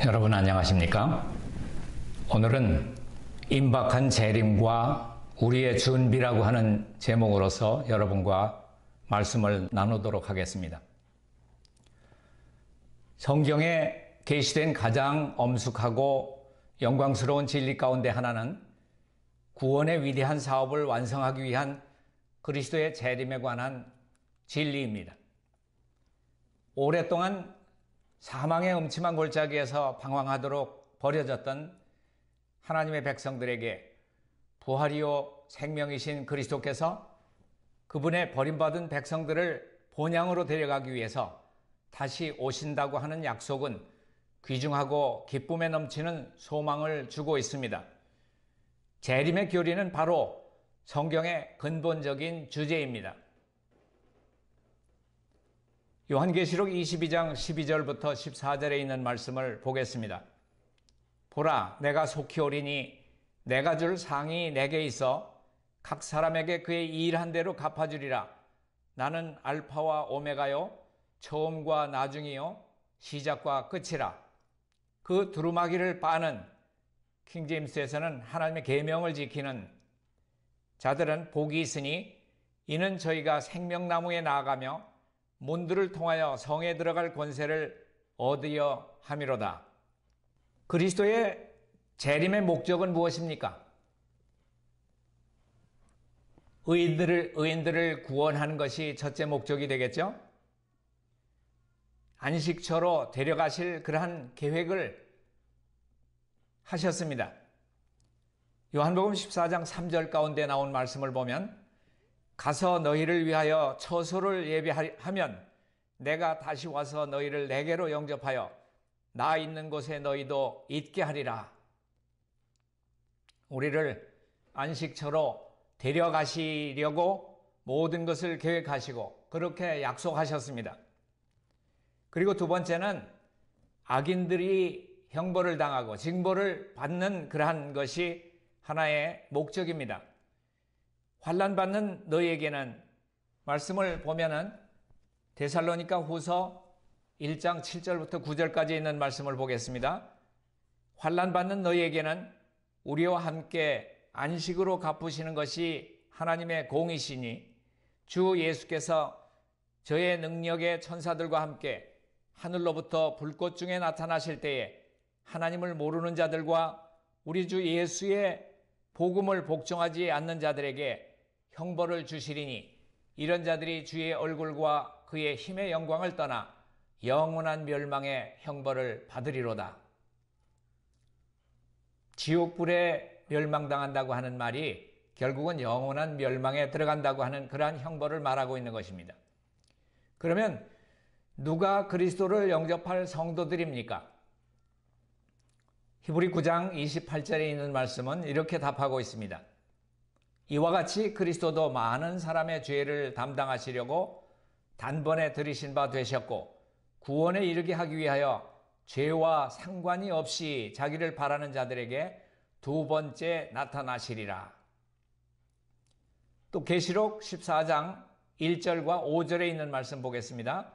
여러분 안녕하십니까? 오늘은 임박한 재림과 우리의 준비라고 하는 제목으로서 여러분과 말씀을 나누도록 하겠습니다. 성경에 계시된 가장 엄숙하고 영광스러운 진리 가운데 하나는 구원의 위대한 사업을 완성하기 위한 그리스도의 재림에 관한 진리입니다. 오랫동안 사망의 음침한 골짜기에서 방황하도록 버려졌던 하나님의 백성들에게 부활이요 생명이신 그리스도께서 그분의 버림받은 백성들을 본향으로 데려가기 위해서 다시 오신다고 하는 약속은 귀중하고 기쁨에 넘치는 소망을 주고 있습니다. 재림의 교리는 바로 성경의 근본적인 주제입니다. 요한계시록 22장 12절부터 14절에 있는 말씀을 보겠습니다. 보라, 내가 속히 오리니 내가 줄 상이 내게 있어 각 사람에게 그의 일한 대로 갚아주리라. 나는 알파와 오메가요, 처음과 나중이요, 시작과 끝이라. 그 두루마기를 빠는, 킹제임스에서는 하나님의 계명을 지키는 자들은 복이 있으니 이는 저희가 생명나무에 나아가며 문들을 통하여 성에 들어갈 권세를 얻으려 함이로다. 그리스도의 재림의 목적은 무엇입니까? 의인들을 구원하는 것이 첫째 목적이 되겠죠? 안식처로 데려가실 그러한 계획을 하셨습니다. 요한복음 14장 3절 가운데 나온 말씀을 보면 가서 너희를 위하여 처소를 예비하면 내가 다시 와서 너희를 내게로 영접하여 나 있는 곳에 너희도 있게 하리라. 우리를 안식처로 데려가시려고 모든 것을 계획하시고 그렇게 약속하셨습니다. 그리고 두 번째는 악인들이 형벌을 당하고 징벌을 받는 그러한 것이 하나의 목적입니다. 환난받는 너희에게는, 말씀을 보면은 데살로니가 후서 1장 7절부터 9절까지 있는 말씀을 보겠습니다. 환난받는 너희에게는 우리와 함께 안식으로 갚으시는 것이 하나님의 공이시니 주 예수께서 저의 능력의 천사들과 함께 하늘로부터 불꽃 중에 나타나실 때에 하나님을 모르는 자들과 우리 주 예수의 복음을 복종하지 않는 자들에게 형벌을 주시리니 이런 자들이 주의 얼굴과 그의 힘의 영광을 떠나 영원한 멸망의 형벌을 받으리로다. 지옥불에 멸망당한다고 하는 말이 결국은 영원한 멸망에 들어간다고 하는 그러한 형벌을 말하고 있는 것입니다. 그러면 누가 그리스도를 영접할 성도들입니까? 히브리 9장 28절에 있는 말씀은 이렇게 답하고 있습니다. 이와 같이 그리스도도 많은 사람의 죄를 담당하시려고 단번에 들이신 바 되셨고 구원에 이르게 하기 위하여 죄와 상관이 없이 자기를 바라는 자들에게 두 번째 나타나시리라. 또 계시록 14장 1절과 5절에 있는 말씀 보겠습니다.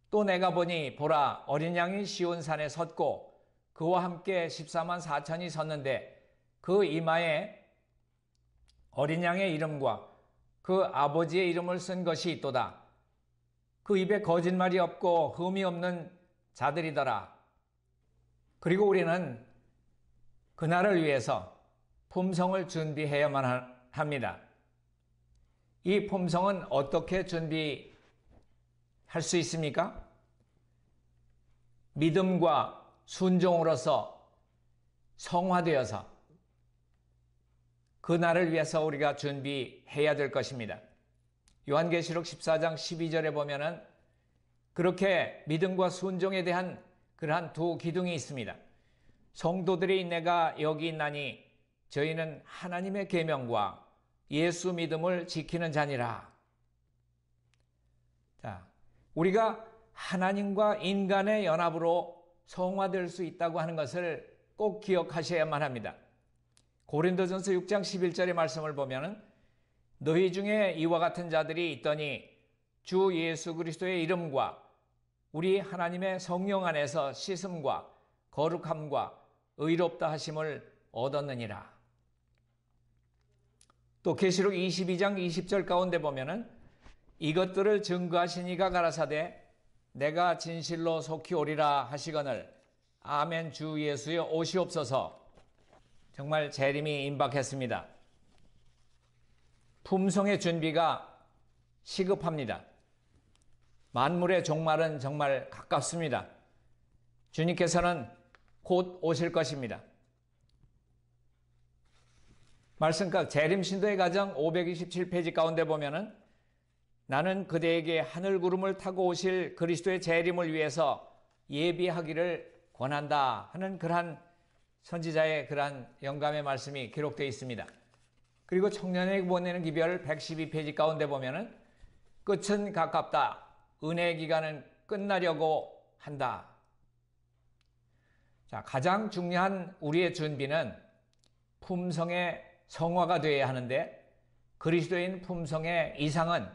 또 내가 보니 보라, 어린 양이 시온 산에 섰고 그와 함께 14만 4천이 섰는데 그 이마에 어린 양의 이름과 그 아버지의 이름을 쓴 것이 있도다. 그 입에 거짓말이 없고 흠이 없는 자들이더라. 그리고 우리는 그날을 위해서 품성을 준비해야만 합니다. 이 품성은 어떻게 준비할 수 있습니까? 믿음과 순종으로서 성화되어서 그날을 위해서 우리가 준비해야 될 것입니다. 요한계시록 14장 12절에 보면은 그렇게 믿음과 순종에 대한 그러한 두 기둥이 있습니다. 성도들이 내가 여기 있나니 저희는 하나님의 계명과 예수 믿음을 지키는 자니라. 자, 우리가 하나님과 인간의 연합으로 성화될 수 있다고 하는 것을 꼭 기억하셔야만 합니다. 고린도전서 6장 11절의 말씀을 보면 너희 중에 이와 같은 자들이 있더니 주 예수 그리스도의 이름과 우리 하나님의 성령 안에서 씻음과 거룩함과 의롭다 하심을 얻었느니라. 또 계시록 22장 20절 가운데 보면은 이것들을 증거하신 이가 가라사대 내가 진실로 속히 오리라 하시거늘 아멘 주 예수여 오시옵소서. 정말 재림이 임박했습니다. 품성의 준비가 시급합니다. 만물의 종말은 정말 가깝습니다. 주님께서는 곧 오실 것입니다. 말씀각 재림신도의 가정 527페이지 가운데 보면은 나는 그대에게 하늘 구름을 타고 오실 그리스도의 재림을 위해서 예비하기를 권한다 하는 그러한 선지자의 그러한 영감의 말씀이 기록되어 있습니다. 그리고 청년에게 보내는 기별 112페이지 가운데 보면은 끝은 가깝다. 은혜의 기간은 끝나려고 한다. 자, 가장 중요한 우리의 준비는 품성의 성화가 되어야 하는데 그리스도인 품성의 이상은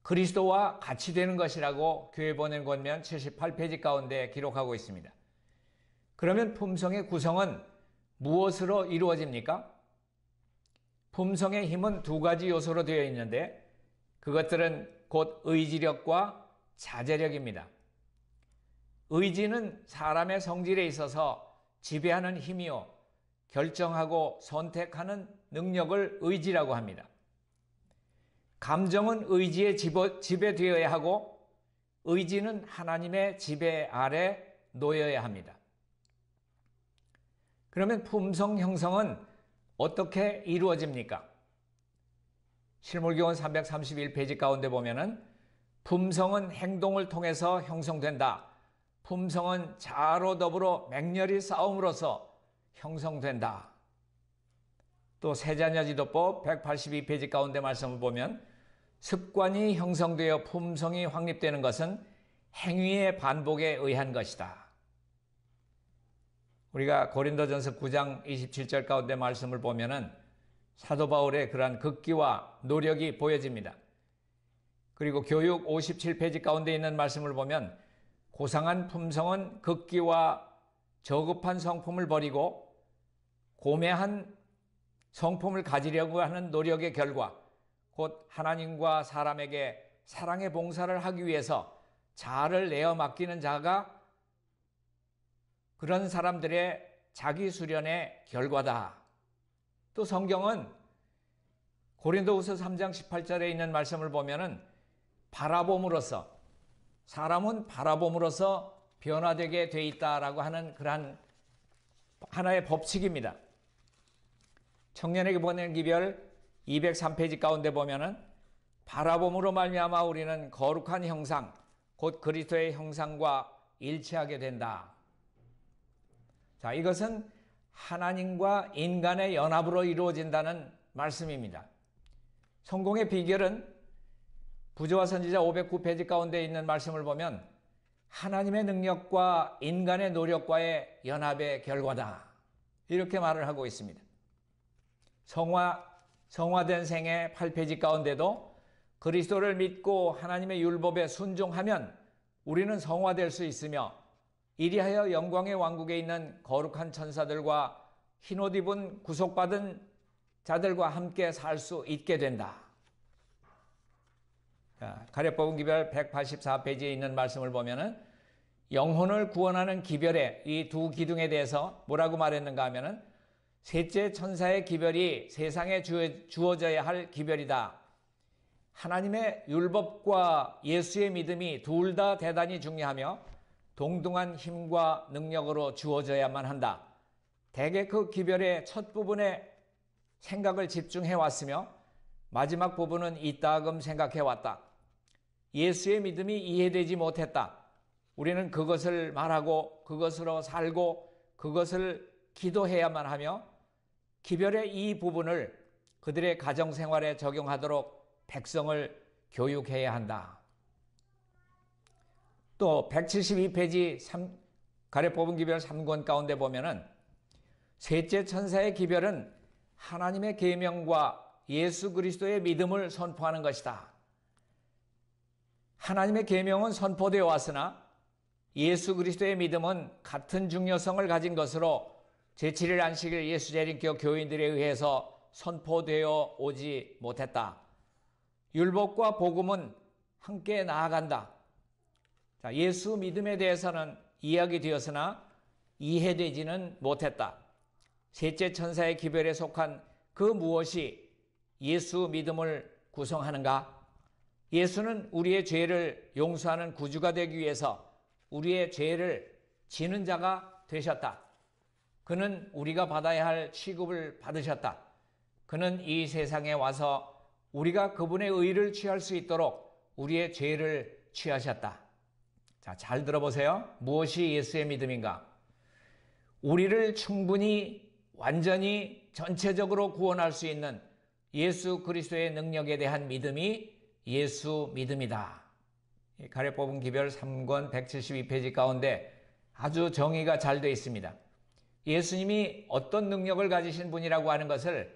그리스도와 같이 되는 것이라고 교회 보낸 권면 78페이지 가운데 기록하고 있습니다. 그러면 품성의 구성은 무엇으로 이루어집니까? 품성의 힘은 두 가지 요소로 되어 있는데 그것들은 곧 의지력과 자제력입니다. 의지는 사람의 성질에 있어서 지배하는 힘이요 결정하고 선택하는 능력을 의지라고 합니다. 감정은 의지에 지배되어야 하고 의지는 하나님의 지배 아래 놓여야 합니다. 그러면 품성 형성은 어떻게 이루어집니까? 실물교원 331페이지 가운데 보면은 품성은 행동을 통해서 형성된다. 품성은 자아로 더불어 맹렬히 싸움으로써 형성된다. 또 세자녀지도법 182페이지 가운데 말씀을 보면 습관이 형성되어 품성이 확립되는 것은 행위의 반복에 의한 것이다. 우리가 고린도전서 9장 27절 가운데 말씀을 보면은 사도 바울의 그러한 극기와 노력이 보여집니다. 그리고 교육 57페이지 가운데 있는 말씀을 보면 고상한 품성은 극기와 저급한 성품을 버리고 고매한 성품을 가지려고 하는 노력의 결과 곧 하나님과 사람에게 사랑의 봉사를 하기 위해서 자아를 내어 맡기는 자가 그런 사람들의 자기 수련의 결과다. 또 성경은 고린도후서 3장 18절에 있는 말씀을 보면은 바라봄으로써 사람은 바라봄으로써 변화되게 돼 있다라고 하는 그러한 하나의 법칙입니다. 청년에게 보낸 기별 203페이지 가운데 보면은 바라봄으로 말미암아 우리는 거룩한 형상 곧 그리스도의 형상과 일치하게 된다. 자, 이것은 하나님과 인간의 연합으로 이루어진다는 말씀입니다. 성공의 비결은 부조와 선지자 509페이지 가운데 있는 말씀을 보면 하나님의 능력과 인간의 노력과의 연합의 결과다. 이렇게 말을 하고 있습니다. 성화된 생의 8페이지 가운데도 그리스도를 믿고 하나님의 율법에 순종하면 우리는 성화될 수 있으며 이리하여 영광의 왕국에 있는 거룩한 천사들과 흰옷 입은 구속받은 자들과 함께 살 수 있게 된다. 가랴법은 기별 184페이지에 있는 말씀을 보면은 영혼을 구원하는 기별의 이 두 기둥에 대해서 뭐라고 말했는가 하면은 셋째 천사의 기별이 세상에 주어져야 할 기별이다. 하나님의 율법과 예수의 믿음이 둘 다 대단히 중요하며 동등한 힘과 능력으로 주어져야만 한다. 대개 그 기별의 첫 부분에 생각을 집중해 왔으며 마지막 부분은 이따금 생각해 왔다. 예수의 믿음이 이해되지 못했다. 우리는 그것을 말하고 그것으로 살고 그것을 기도해야만 하며 기별의 이 부분을 그들의 가정생활에 적용하도록 백성을 교육해야 한다. 또 172페이지 가랴법은 기별 3권 가운데 보면은 셋째 천사의 기별은 하나님의 계명과 예수 그리스도의 믿음을 선포하는 것이다. 하나님의 계명은 선포되어 왔으나 예수 그리스도의 믿음은 같은 중요성을 가진 것으로 제7일 안식일 예수 재림교 교인들에 의해서 선포되어 오지 못했다. 율법과 복음은 함께 나아간다. 자, 예수 믿음에 대해서는 이야기되었으나 이해되지는 못했다. 셋째 천사의 기별에 속한 그 무엇이 예수 믿음을 구성하는가? 예수는 우리의 죄를 용서하는 구주가 되기 위해서 우리의 죄를 지는 자가 되셨다. 그는 우리가 받아야 할 취급을 받으셨다. 그는 이 세상에 와서 우리가 그분의 의를 취할 수 있도록 우리의 죄를 취하셨다. 자, 잘 들어보세요. 무엇이 예수의 믿음인가? 우리를 충분히 완전히 전체적으로 구원할 수 있는 예수 그리스도의 능력에 대한 믿음이 예수 믿음이다. 가래 뽑은 기별 3권 172페이지 가운데 아주 정의가 잘 되어 있습니다. 예수님이 어떤 능력을 가지신 분이라고 하는 것을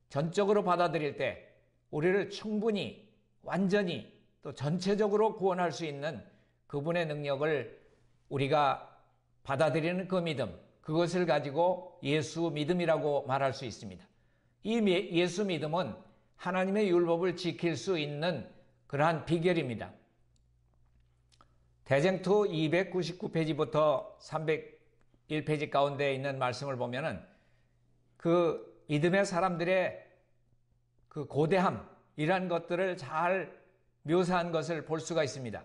전적으로 받아들일 때 우리를 충분히 완전히 또 전체적으로 구원할 수 있는 그분의 능력을 우리가 받아들이는 그 믿음, 그것을 가지고 예수 믿음이라고 말할 수 있습니다. 이 예수 믿음은 하나님의 율법을 지킬 수 있는 그러한 비결입니다. 대쟁투 299페이지부터 301페이지 가운데 있는 말씀을 보면은 그 믿음의 사람들의 그 고대함이란 것들을 잘 묘사한 것을 볼 수가 있습니다.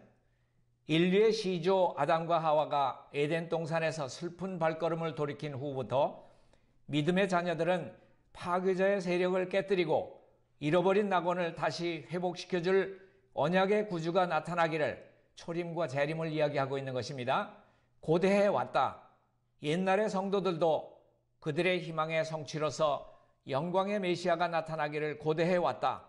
인류의 시조 아담과 하와가 에덴 동산에서 슬픈 발걸음을 돌이킨 후부터 믿음의 자녀들은 파괴자의 세력을 깨뜨리고 잃어버린 낙원을 다시 회복시켜줄 언약의 구주가 나타나기를 초림과 재림을 이야기하고 있는 것입니다. 고대해 왔다. 옛날의 성도들도 그들의 희망의 성취로서 영광의 메시아가 나타나기를 고대해 왔다.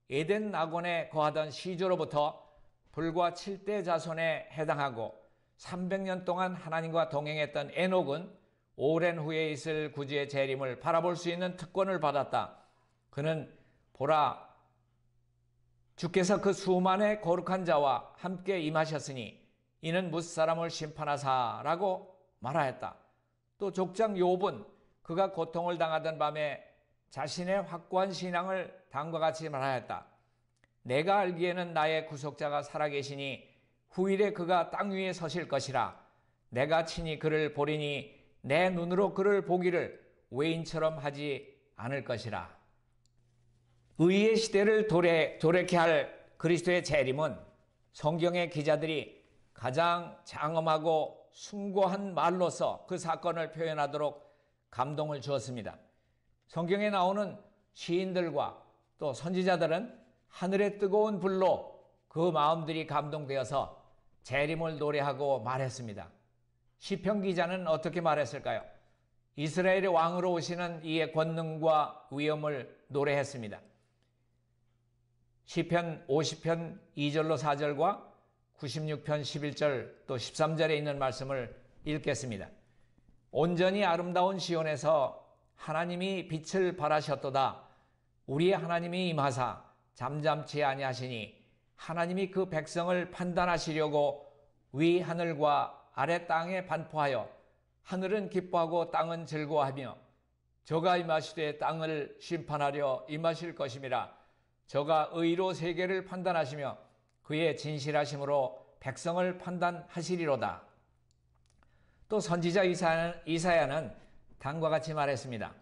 에덴 낙원에 거하던 시조로부터 불과 7대 자손에 해당하고 300년 동안 하나님과 동행했던 에녹은 오랜 후에 있을 구주의 재림을 바라볼 수 있는 특권을 받았다. 그는 보라, 주께서 그 수만의 거룩한 자와 함께 임하셨으니 이는 무사람을 심판하사라고 말하였다. 또 족장 욥은 그가 고통을 당하던 밤에 자신의 확고한 신앙을 다음과 같이 말하였다. 내가 알기에는 나의 구속자가 살아계시니 후일에 그가 땅 위에 서실 것이라. 내가 친히 그를 보리니 내 눈으로 그를 보기를 외인처럼 하지 않을 것이라. 의의 시대를 도래케 할 그리스도의 재림은 성경의 기자들이 가장 장엄하고 숭고한 말로서 그 사건을 표현하도록 감동을 주었습니다. 성경에 나오는 시인들과 또 선지자들은 하늘의 뜨거운 불로 그 마음들이 감동되어서 재림을 노래하고 말했습니다. 시편 기자는 어떻게 말했을까요? 이스라엘의 왕으로 오시는 이의 권능과 위엄을 노래했습니다. 시편 50편 2절로 4절과 96편 11절 또 13절에 있는 말씀을 읽겠습니다. 온전히 아름다운 시온에서 하나님이 빛을 발하셨도다. 우리의 하나님이 임하사 잠잠치 아니하시니 하나님이 그 백성을 판단하시려고 위 하늘과 아래 땅에 반포하여 하늘은 기뻐하고 땅은 즐거워하며 저가 임하시되 땅을 심판하려 임하실 것임이라. 저가 의로 세계를 판단하시며 그의 진실하심으로 백성을 판단하시리로다. 또 선지자 이사야는 다음과 같이 말했습니다.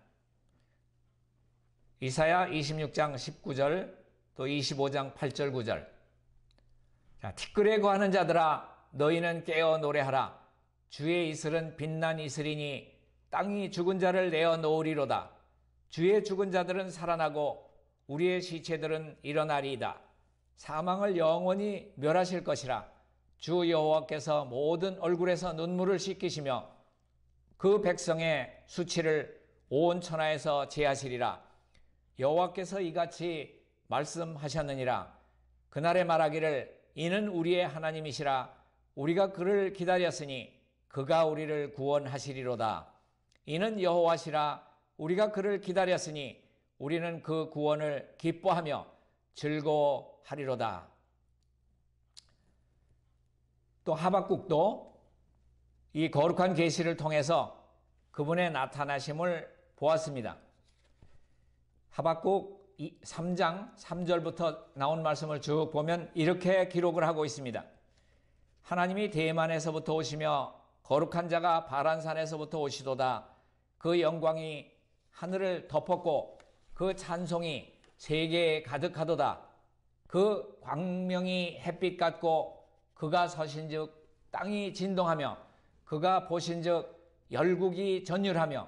이사야 26장 19절 또 25장 8절 9절. 자, 티끌에 거하는 자들아 너희는 깨어 노래하라. 주의 이슬은 빛난 이슬이니 땅이 죽은 자를 내어 놓으리로다. 주의 죽은 자들은 살아나고 우리의 시체들은 일어나리이다. 사망을 영원히 멸하실 것이라. 주 여호와께서 모든 얼굴에서 눈물을 씻기시며 그 백성의 수치를 온 천하에서 제하시리라. 여호와께서 이같이 말씀하셨느니라. 그날에 말하기를 이는 우리의 하나님이시라. 우리가 그를 기다렸으니 그가 우리를 구원하시리로다. 이는 여호와시라. 우리가 그를 기다렸으니 우리는 그 구원을 기뻐하며 즐거워하리로다. 또 하박국도 이 거룩한 계시를 통해서 그분의 나타나심을 보았습니다. 하박국 3장 3절부터 나온 말씀을 쭉 보면 이렇게 기록을 하고 있습니다. 하나님이 대만에서부터 오시며 거룩한 자가 바란산에서부터 오시도다. 그 영광이 하늘을 덮었고 그 찬송이 세계에 가득하도다. 그 광명이 햇빛 같고 그가 서신즉 땅이 진동하며 그가 보신즉 열국이 전율하며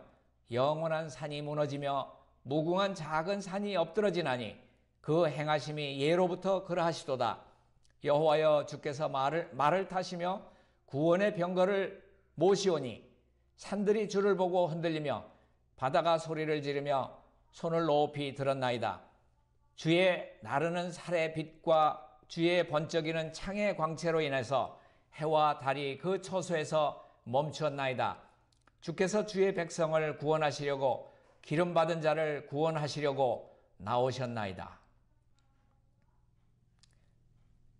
영원한 산이 무너지며 무궁한 작은 산이 엎드러지나니 그 행하심이 예로부터 그러하시도다. 여호와여 주께서 말을 타시며 구원의 병거를 모시오니 산들이 주를 보고 흔들리며 바다가 소리를 지르며 손을 높이 들었나이다. 주의 나르는 살의 빛과 주의 번쩍이는 창의 광채로 인해서 해와 달이 그 처소에서 멈추었나이다. 주께서 주의 백성을 구원하시려고 기름받은 자를 구원하시려고 나오셨나이다.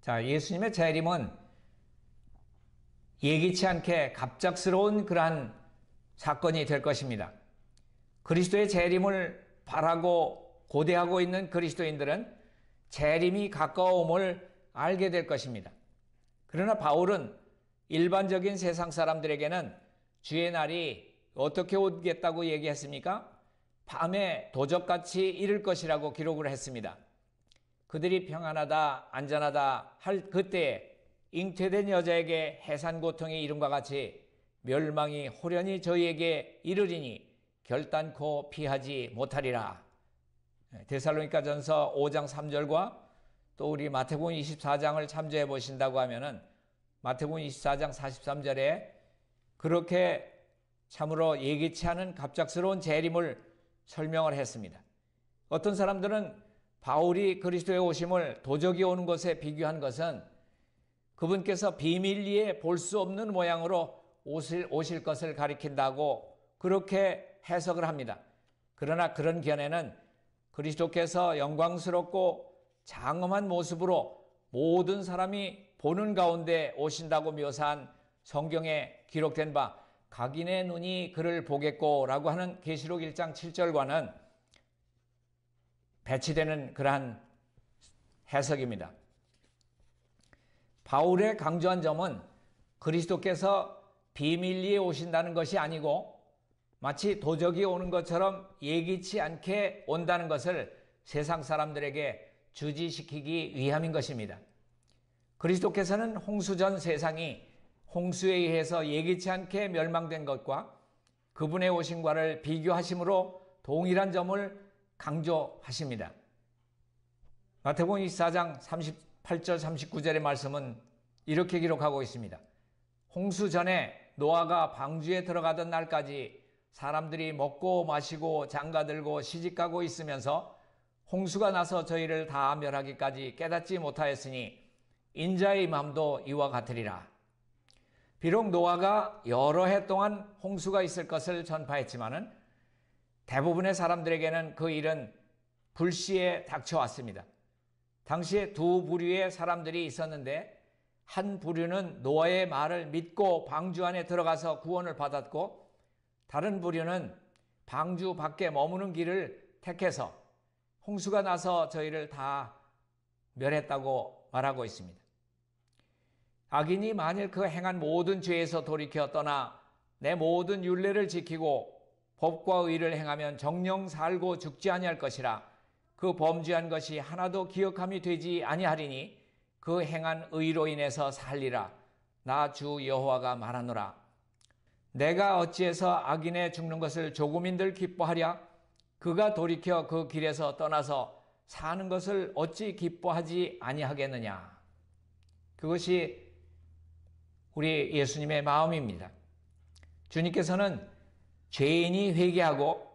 자, 예수님의 재림은 예기치 않게 갑작스러운 그러한 사건이 될 것입니다. 그리스도의 재림을 바라고 고대하고 있는 그리스도인들은 재림이 가까움을 알게 될 것입니다. 그러나 바울은 일반적인 세상 사람들에게는 주의 날이 어떻게 오겠다고 얘기했습니까? 밤에 도적같이 이를 것이라고 기록을 했습니다. 그들이 평안하다 안전하다 할 그때에 잉태된 여자에게 해산 고통이 이름과 같이 멸망이 호련히 저희에게 이르리니 결단코 피하지 못하리라. 데살로니가전서 5장 3절과 또 우리 마태복음 24장을 참조해 보신다고 하면은 마태복음 24장 43절에 그렇게 참으로 예기치 않은 갑작스러운 재림을 설명을 했습니다. 어떤 사람들은 바울이 그리스도의 오심을 도적이 오는 것에 비교한 것은 그분께서 비밀리에 볼 수 없는 모양으로 오실 것을 가리킨다고 그렇게 해석을 합니다. 그러나 그런 견해는 그리스도께서 영광스럽고 장엄한 모습으로 모든 사람이 보는 가운데 오신다고 묘사한 성경에 기록된 바 각인의 눈이 그를 보겠고 라고 하는 계시록 1장 7절과는 배치되는 그러한 해석입니다. 바울의 강조한 점은 그리스도께서 비밀리에 오신다는 것이 아니고 마치 도적이 오는 것처럼 예기치 않게 온다는 것을 세상 사람들에게 주지시키기 위함인 것입니다. 그리스도께서는 홍수 전 세상이 홍수에 의해서 예기치 않게 멸망된 것과 그분의 오심과를 비교하심으로 동일한 점을 강조하십니다. 마태복음 24장 38절 39절의 말씀은 이렇게 기록하고 있습니다. 홍수 전에 노아가 방주에 들어가던 날까지 사람들이 먹고 마시고 장가들고 시집가고 있으면서 홍수가 나서 저희를 다 멸하기까지 깨닫지 못하였으니 인자의 마음도 이와 같으리라. 비록 노아가 여러 해 동안 홍수가 있을 것을 전파했지만은 대부분의 사람들에게는 그 일은 불시에 닥쳐왔습니다. 당시에 두 부류의 사람들이 있었는데 한 부류는 노아의 말을 믿고 방주 안에 들어가서 구원을 받았고 다른 부류는 방주 밖에 머무는 길을 택해서 홍수가 나서 저희를 다 멸했다고 말하고 있습니다. 악인이 만일 그 행한 모든 죄에서 돌이켜 떠나 내 모든 율례를 지키고 법과 의를 행하면 정령 살고 죽지 아니할 것이라. 그 범죄한 것이 하나도 기억함이 되지 아니하리니 그 행한 의로 인해서 살리라. 나 주 여호와가 말하노라. 내가 어찌해서 악인의 죽는 것을 조금인들 기뻐하랴? 그가 돌이켜 그 길에서 떠나서 사는 것을 어찌 기뻐하지 아니하겠느냐. 그것이 우리 예수님의 마음입니다. 주님께서는 죄인이 회개하고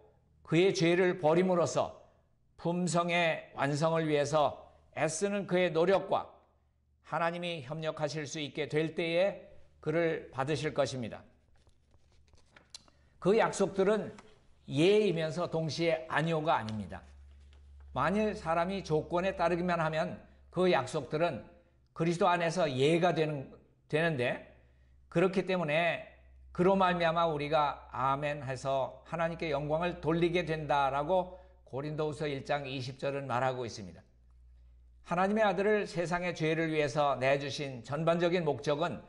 그의 죄를 버림으로써 품성의 완성을 위해서 애쓰는 그의 노력과 하나님이 협력하실 수 있게 될 때에 그를 받으실 것입니다. 그 약속들은 예이면서 동시에 아니오가 아닙니다. 만일 사람이 조건에 따르기만 하면 그 약속들은 그리스도 안에서 예가 되는데 그렇기 때문에 그로 말미암아 우리가 아멘 해서 하나님께 영광을 돌리게 된다라고 고린도후서 1장 20절은 말하고 있습니다. 하나님의 아들을 세상의 죄를 위해서 내주신 전반적인 목적은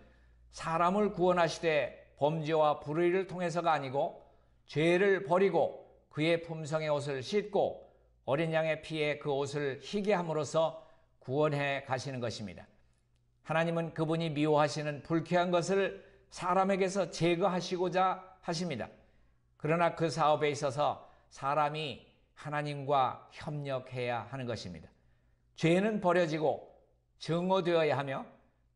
사람을 구원하시되 범죄와 불의를 통해서가 아니고 죄를 버리고 그의 품성의 옷을 씻고 어린 양의 피에 그 옷을 희게 함으로써 구원해 가시는 것입니다. 하나님은 그분이 미워하시는 불쾌한 것을 사람에게서 제거하시고자 하십니다. 그러나 그 사업에 있어서 사람이 하나님과 협력해야 하는 것입니다. 죄는 버려지고 증오되어야 하며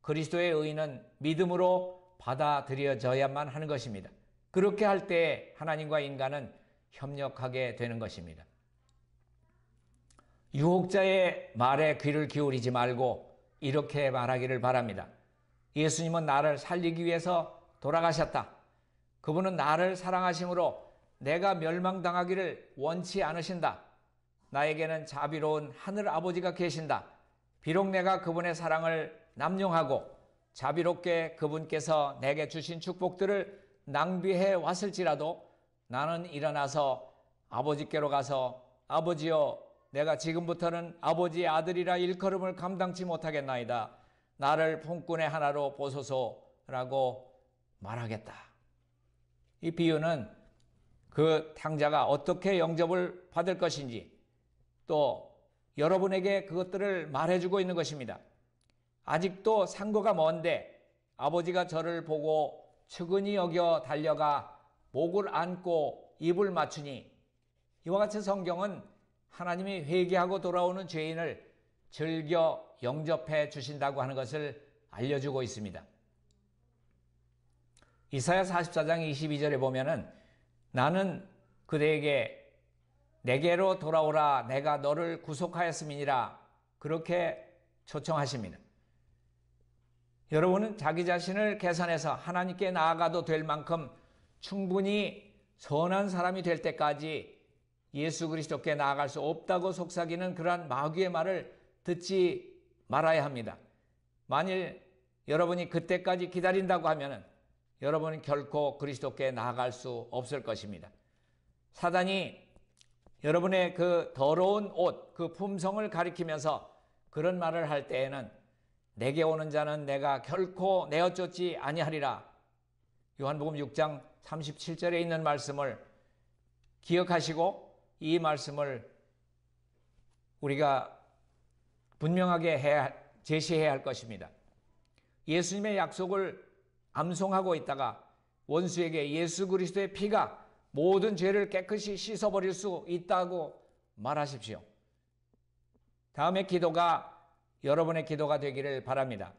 그리스도의 의는 믿음으로 받아들여져야만 하는 것입니다. 그렇게 할 때 하나님과 인간은 협력하게 되는 것입니다. 유혹자의 말에 귀를 기울이지 말고 이렇게 말하기를 바랍니다. 예수님은 나를 살리기 위해서 돌아가셨다. 그분은 나를 사랑하심으로 내가 멸망당하기를 원치 않으신다. 나에게는 자비로운 하늘 아버지가 계신다. 비록 내가 그분의 사랑을 남용하고 자비롭게 그분께서 내게 주신 축복들을 낭비해 왔을지라도 나는 일어나서 아버지께로 가서 아버지여, 내가 지금부터는 아버지의 아들이라 일컬음을 감당치 못하겠나이다. 나를 품꾼의 하나로 보소서라고 말하겠다. 이 비유는 그 탕자가 어떻게 영접을 받을 것인지 또 여러분에게 그것들을 말해주고 있는 것입니다. 아직도 상고가 먼데 아버지가 저를 보고 측은히 여겨 달려가 목을 안고 입을 맞추니, 이와 같이 성경은 하나님이 회개하고 돌아오는 죄인을 즐겨 영접해 주신다고 하는 것을 알려주고 있습니다. 이사야 44장 22절에 보면은 나는 그대에게 내게로 돌아오라, 내가 너를 구속하였음이니라, 그렇게 초청하십니다. 여러분은 자기 자신을 개선해서 하나님께 나아가도 될 만큼 충분히 선한 사람이 될 때까지 예수 그리스도께 나아갈 수 없다고 속삭이는 그러한 마귀의 말을 듣지 말아야 합니다. 만일 여러분이 그때까지 기다린다고 하면 여러분은 결코 그리스도께 나아갈 수 없을 것입니다. 사단이 여러분의 그 더러운 옷, 그 품성을 가리키면서 그런 말을 할 때에는 내게 오는 자는 내가 결코 내어쫓지 아니하리라. 요한복음 6장 37절에 있는 말씀을 기억하시고 이 말씀을 우리가 분명하게 제시해야 할 것입니다. 예수님의 약속을 암송하고 있다가 원수에게 예수 그리스도의 피가 모든 죄를 깨끗이 씻어버릴 수 있다고 말하십시오. 다음의 기도가 여러분의 기도가 되기를 바랍니다.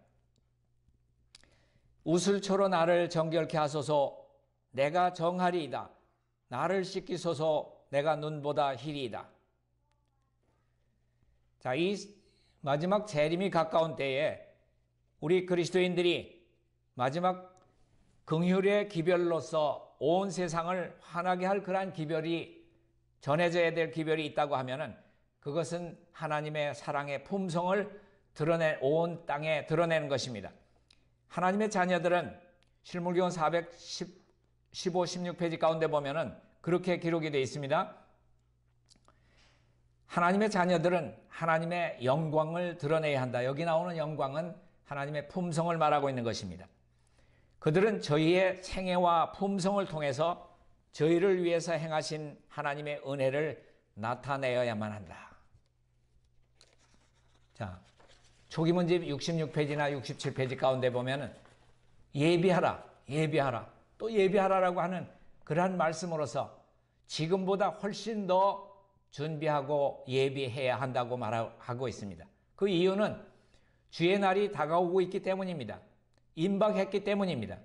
우슬초로 나를 정결케 하소서. 내가 정하리이다. 나를 씻기소서. 내가 눈보다 희리이다. 자, 이 마지막 재림이 가까운 때에 우리 그리스도인들이 마지막 긍휼의 기별로서 온 세상을 화나게 할 그러한 기별이 전해져야 될 기별이 있다고 하면은 그것은 하나님의 사랑의 품성을 온 땅에 드러내는 것입니다. 하나님의 자녀들은 실물기원 415, 16페이지 가운데 보면은 그렇게 기록이 되어 있습니다. 하나님의 자녀들은 하나님의 영광을 드러내야 한다. 여기 나오는 영광은 하나님의 품성을 말하고 있는 것입니다. 그들은 저희의 생애와 품성을 통해서 저희를 위해서 행하신 하나님의 은혜를 나타내어야만 한다. 자, 초기 문집 66페이지나 67페이지 가운데 보면은 예비하라, 예비하라, 또 예비하라라고 하는 그러한 말씀으로서 지금보다 훨씬 더 준비하고 예비해야 한다고 말하고 있습니다. 그 이유는 주의 날이 다가오고 있기 때문입니다. 임박했기 때문입니다.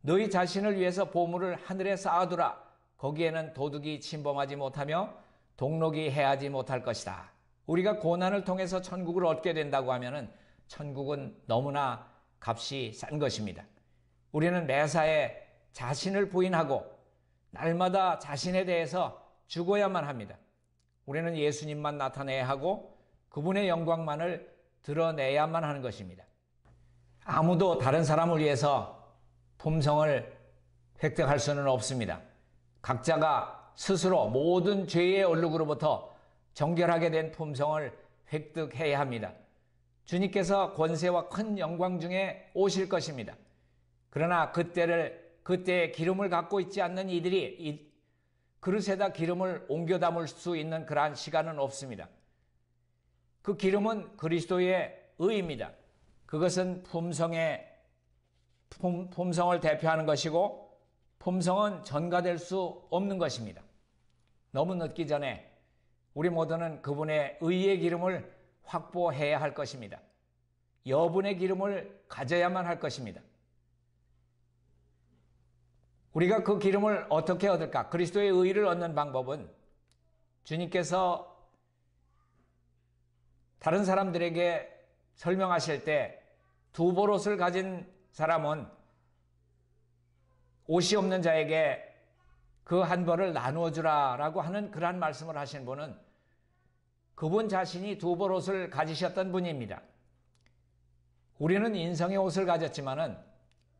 너희 자신을 위해서 보물을 하늘에 쌓아두라. 거기에는 도둑이 침범하지 못하며 동록이 해하지 못할 것이다. 우리가 고난을 통해서 천국을 얻게 된다고 하면은 천국은 너무나 값이 싼 것입니다. 우리는 매사에 자신을 부인하고 날마다 자신에 대해서 죽어야만 합니다. 우리는 예수님만 나타내야 하고 그분의 영광만을 드러내야만 하는 것입니다. 아무도 다른 사람을 위해서 품성을 획득할 수는 없습니다. 각자가 스스로 모든 죄의 얼룩으로부터 정결하게 된 품성을 획득해야 합니다. 주님께서 권세와 큰 영광 중에 오실 것입니다. 그러나 그때의 기름을 갖고 있지 않는 이들이 이 그릇에다 기름을 옮겨 담을 수 있는 그러한 시간은 없습니다. 그 기름은 그리스도의 의입니다. 그것은 품성을 대표하는 것이고, 품성은 전가될 수 없는 것입니다. 너무 늦기 전에 우리 모두는 그분의 의의 기름을 확보해야 할 것입니다. 여분의 기름을 가져야만 할 것입니다. 우리가 그 기름을 어떻게 얻을까? 그리스도의 의를 얻는 방법은 주님께서 다른 사람들에게 설명하실 때 두 보롯을 가진 사람은 옷이 없는 자에게 그 한 벌을 나누어 주라라고 하는 그러한 말씀을 하신 분은 그분 자신이 두 보롯을 가지셨던 분입니다. 우리는 인성의 옷을 가졌지만은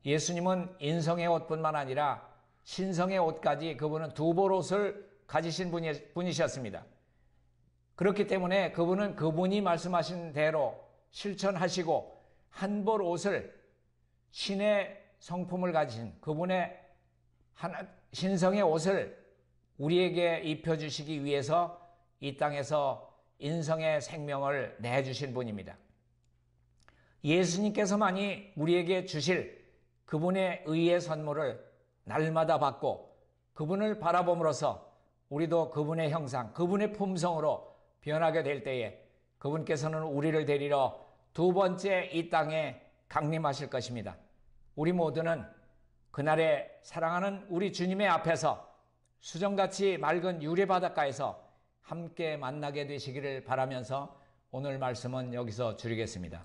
예수님은 인성의 옷뿐만 아니라 신성의 옷까지 그분은 두 보롯을 가지신 분이셨습니다. 그렇기 때문에 그분은 그분이 말씀하신 대로 실천하시고 한 벌 옷을 신의 성품을 가진 그분의 신성의 옷을 우리에게 입혀주시기 위해서 이 땅에서 인성의 생명을 내주신 분입니다. 예수님께서만이 우리에게 주실 그분의 의의 선물을 날마다 받고 그분을 바라봄으로써 우리도 그분의 형상, 그분의 품성으로 변하게 될 때에 그분께서는 우리를 데리러 두 번째 이 땅에 강림하실 것입니다. 우리 모두는 그날에 사랑하는 우리 주님의 앞에서 수정같이 맑은 유래바닷가에서 함께 만나게 되시기를 바라면서 오늘 말씀은 여기서 줄이겠습니다.